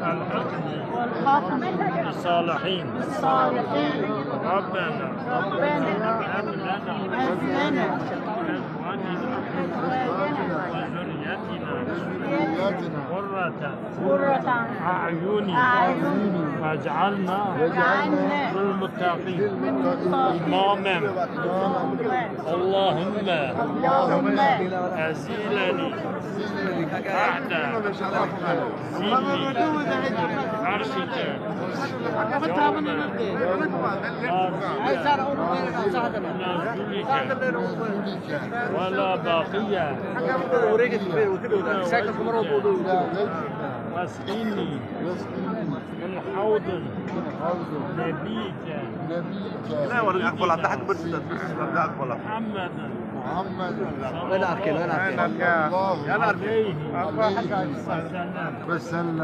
والحكم الصالحين ربنا هب لنا أزمنا من أزواجنا وذريتنا قرة أعين واجعلنا للمتقين إماما اللهم أزيلني بعد ظل عرشك يوم ولا باقية واسقني من حوض نبيك محمد وين أركن عليه وسلم.